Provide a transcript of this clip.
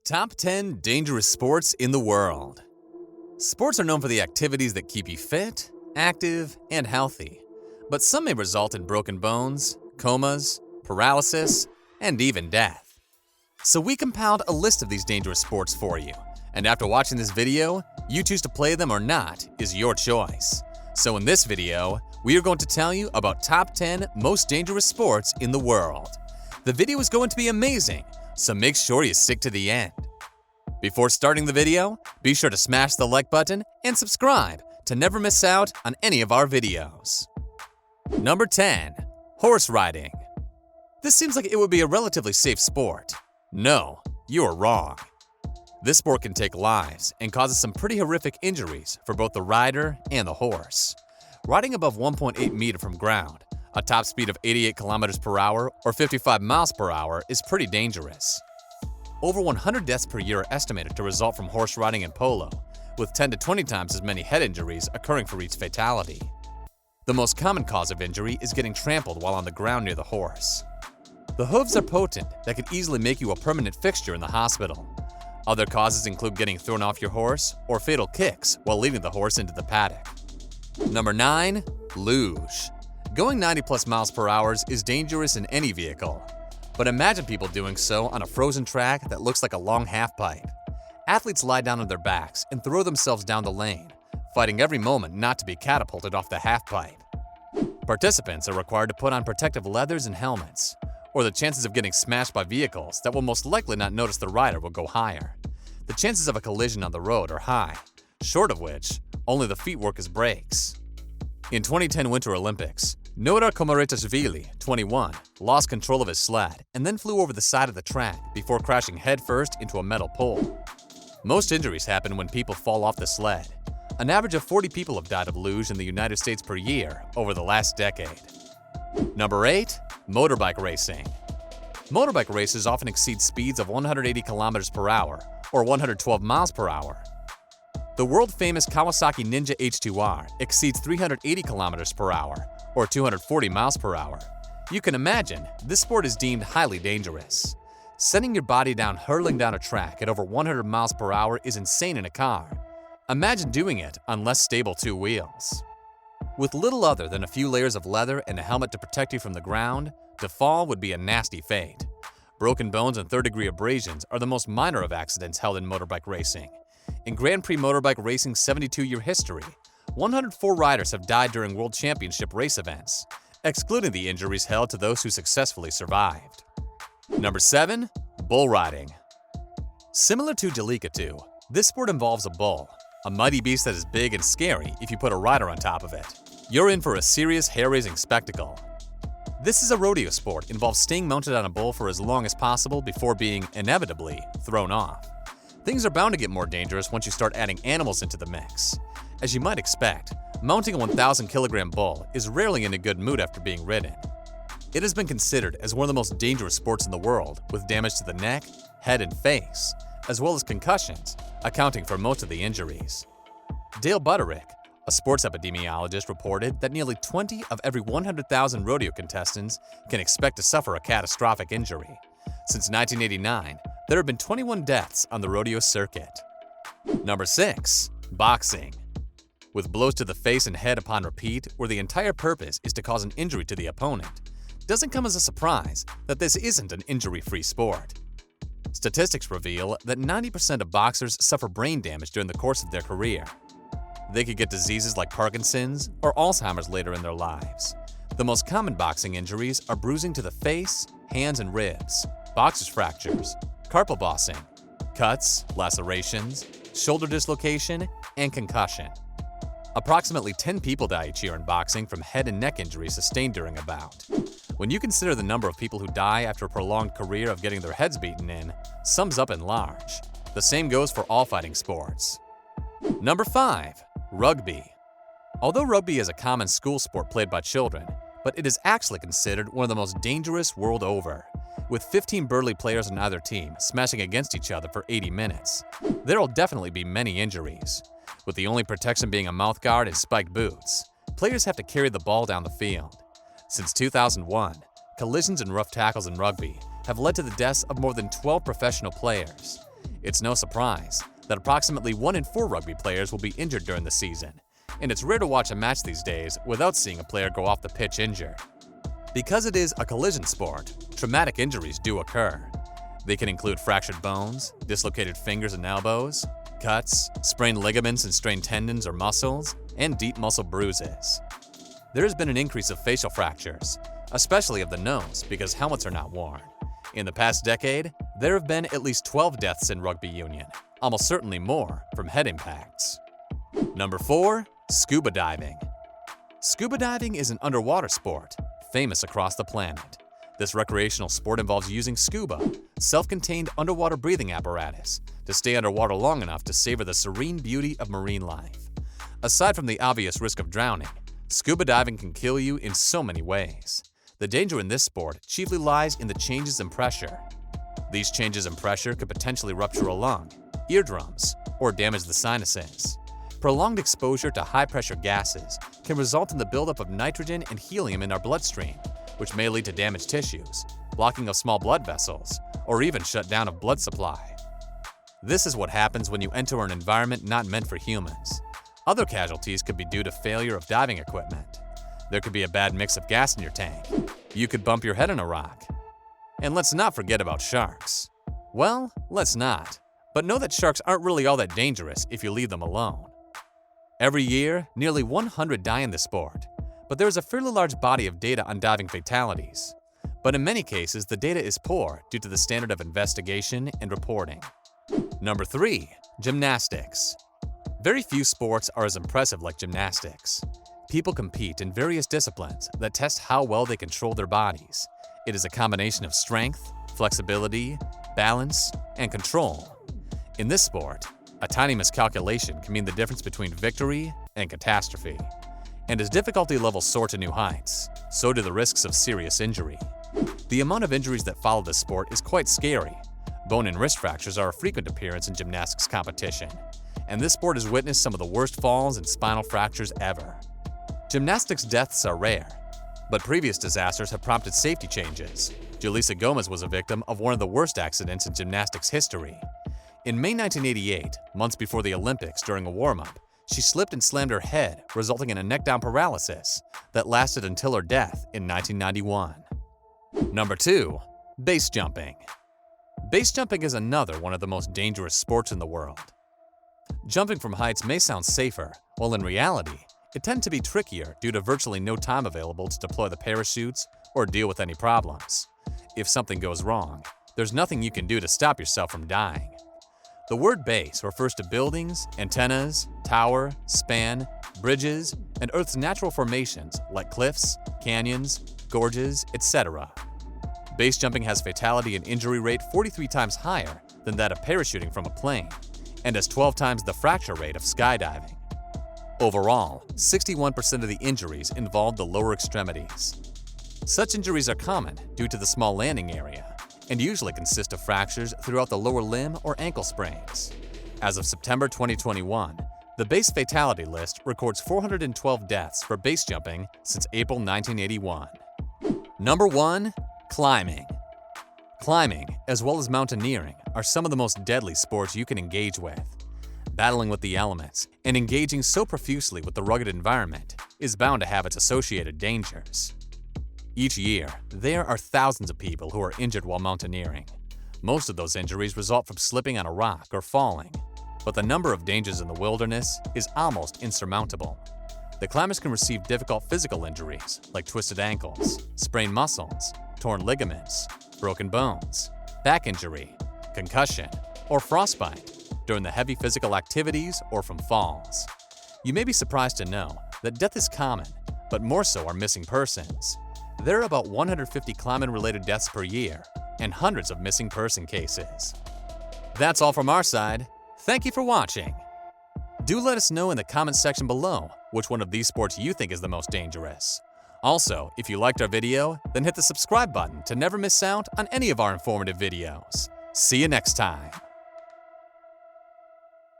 Top 10 dangerous sports in the world. Sports are known for the activities that keep you fit, active, and healthy, but some may result in broken bones, comas, paralysis, and even death. So we compiled a list of these dangerous sports for you, and after watching this video, you choose to play them or not is your choice. So in this video, we are going to tell you about top 10 most dangerous sports in the world. The video is going to be amazing, so make sure you stick to the end. Before starting the video, be sure to smash the like button and subscribe to never miss out on any of our videos. Number 10. Horse riding. This seems like it would be a relatively safe sport. No, you are wrong. This sport can take lives and causes some pretty horrific injuries for both the rider and the horse. Riding above 1.8 meters from ground, a top speed of 88 kilometers per hour or 55 miles per hour is pretty dangerous. Over 100 deaths per year are estimated to result from horse riding and polo, with 10 to 20 times as many head injuries occurring for each fatality. The most common cause of injury is getting trampled while on the ground near the horse. The hooves are potent that could easily make you a permanent fixture in the hospital. Other causes include getting thrown off your horse or fatal kicks while leading the horse into the paddock. Number 9. Luge. Going 90+ miles per hour is dangerous in any vehicle. But imagine people doing so on a frozen track that looks like a long half-pipe. Athletes lie down on their backs and throw themselves down the lane, fighting every moment not to be catapulted off the half-pipe. Participants are required to put on protective leathers and helmets, or the chances of getting smashed by vehicles that will most likely not notice the rider will go higher. The chances of a collision on the road are high, short of which, only the feet work as brakes. In 2010 Winter Olympics, Nodar Komaretashvili, 21, lost control of his sled and then flew over the side of the track before crashing headfirst into a metal pole. Most injuries happen when people fall off the sled. An average of 40 people have died of luge in the United States per year over the last decade. Number 8. Motorbike Racing. Motorbike races often exceed speeds of 180 kilometers per hour or 112 miles per hour. The world-famous Kawasaki Ninja H2R exceeds 380 kilometers per hour or 240 miles per hour. You can imagine, this sport is deemed highly dangerous. Sending your body down hurtling down a track at over 100 miles per hour is insane in a car. Imagine doing it on less stable two wheels. With little other than a few layers of leather and a helmet to protect you from the ground, to fall would be a nasty fate. Broken bones and third-degree abrasions are the most minor of accidents held in motorbike racing. In Grand Prix Motorbike Racing's 72-year history, 104 riders have died during World Championship race events, excluding the injuries held to those who successfully survived. Number 7. Bull riding. Similar to Jallikattu, this sport involves a bull, a mighty beast that is big and scary if you put a rider on top of it. You're in for a serious hair-raising spectacle. This is a rodeo sport, involves staying mounted on a bull for as long as possible before being, inevitably, thrown off. Things are bound to get more dangerous once you start adding animals into the mix. As you might expect, mounting a 1,000-kilogram bull is rarely in a good mood after being ridden. It has been considered as one of the most dangerous sports in the world, with damage to the neck, head, and face, as well as concussions, accounting for most of the injuries. Dale Butterick, a sports epidemiologist, reported that nearly 20 of every 100,000 rodeo contestants can expect to suffer a catastrophic injury. Since 1989, there have been 21 deaths on the rodeo circuit. Number 6. Boxing. With blows to the face and head upon repeat, where the entire purpose is to cause an injury to the opponent, doesn't come as a surprise that this isn't an injury-free sport. Statistics reveal that 90% of boxers suffer brain damage during the course of their career. They could get diseases like Parkinson's or Alzheimer's later in their lives. The most common boxing injuries are bruising to the face, hands, and ribs, boxer's fractures, carpal bossing, cuts, lacerations, shoulder dislocation, and concussion. Approximately 10 people die each year in boxing from head and neck injuries sustained during a bout. When you consider the number of people who die after a prolonged career of getting their heads beaten in, sums up in large. The same goes for all fighting sports. Number 5. Rugby. Although rugby is a common school sport played by children, but it is actually considered one of the most dangerous world over. With 15 burly players on either team smashing against each other for 80 minutes, there will definitely be many injuries. With the only protection being a mouthguard and spiked boots, players have to carry the ball down the field. Since 2001, collisions and rough tackles in rugby have led to the deaths of more than 12 professional players. It's no surprise that approximately 1 in 4 rugby players will be injured during the season, and it's rare to watch a match these days without seeing a player go off the pitch injured. Because it is a collision sport, traumatic injuries do occur. They can include fractured bones, dislocated fingers and elbows, cuts, sprained ligaments and strained tendons or muscles, and deep muscle bruises. There has been an increase of facial fractures, especially of the nose because helmets are not worn. In the past decade, there have been at least 12 deaths in rugby union, almost certainly more from head impacts. Number 4. Scuba diving. Scuba diving is an underwater sport, famous across the planet. This recreational sport involves using scuba, self-contained underwater breathing apparatus, to stay underwater long enough to savor the serene beauty of marine life. Aside from the obvious risk of drowning, scuba diving can kill you in so many ways. The danger in this sport chiefly lies in the changes in pressure. These changes in pressure could potentially rupture a lung, eardrums, or damage the sinuses. Prolonged exposure to high-pressure gases can result in the buildup of nitrogen and helium in our bloodstream, which may lead to damaged tissues, blocking of small blood vessels, or even shutdown of blood supply. This is what happens when you enter an environment not meant for humans. Other casualties could be due to failure of diving equipment. There could be a bad mix of gas in your tank. You could bump your head on a rock. And let's not forget about sharks. Well, let's not. But know that sharks aren't really all that dangerous if you leave them alone. Every year, nearly 100 die in the sport, but there is a fairly large body of data on diving fatalities. But in many cases, the data is poor due to the standard of investigation and reporting. Number 3. Gymnastics. Very few sports are as impressive like gymnastics. People compete in various disciplines that test how well they control their bodies. It is a combination of strength, flexibility, balance, and control. In this sport, a tiny miscalculation can mean the difference between victory and catastrophe. And as difficulty levels soar to new heights, so do the risks of serious injury. The amount of injuries that follow this sport is quite scary. Bone and wrist fractures are a frequent appearance in gymnastics competition, and this sport has witnessed some of the worst falls and spinal fractures ever. Gymnastics deaths are rare, but previous disasters have prompted safety changes. Julissa Gomez was a victim of one of the worst accidents in gymnastics history. In May 1988, months before the Olympics during a warm-up, she slipped and slammed her head, resulting in a neck-down paralysis that lasted until her death in 1991. Number 2. Base jumping. Base jumping is another one of the most dangerous sports in the world. Jumping from heights may sound safer, while in reality, it tends to be trickier due to virtually no time available to deploy the parachutes or deal with any problems. If something goes wrong, there's nothing you can do to stop yourself from dying. The word base refers to buildings, antennas, tower, span, bridges, and Earth's natural formations like cliffs, canyons, gorges, etc. Base jumping has fatality and injury rate 43 times higher than that of parachuting from a plane, and has 12 times the fracture rate of skydiving. Overall, 61% of the injuries involve the lower extremities. Such injuries are common due to the small landing area, and usually consist of fractures throughout the lower limb or ankle sprains. As of September 2021, the base fatality list records 412 deaths for base jumping since April 1981. Number 1. Climbing. Climbing, as well as mountaineering, are some of the most deadly sports you can engage with. Battling with the elements and engaging so profusely with the rugged environment is bound to have its associated dangers. Each year, there are thousands of people who are injured while mountaineering. Most of those injuries result from slipping on a rock or falling, but the number of dangers in the wilderness is almost insurmountable. The climbers can receive difficult physical injuries like twisted ankles, sprained muscles, torn ligaments, broken bones, back injury, concussion, or frostbite during the heavy physical activities or from falls. You may be surprised to know that death is common, but more so are missing persons. There are about 150 climbing-related deaths per year and hundreds of missing person cases. That's all from our side. Thank you for watching. Do let us know in the comments section below which one of these sports you think is the most dangerous. Also, if you liked our video, then hit the subscribe button to never miss out on any of our informative videos. See you next time.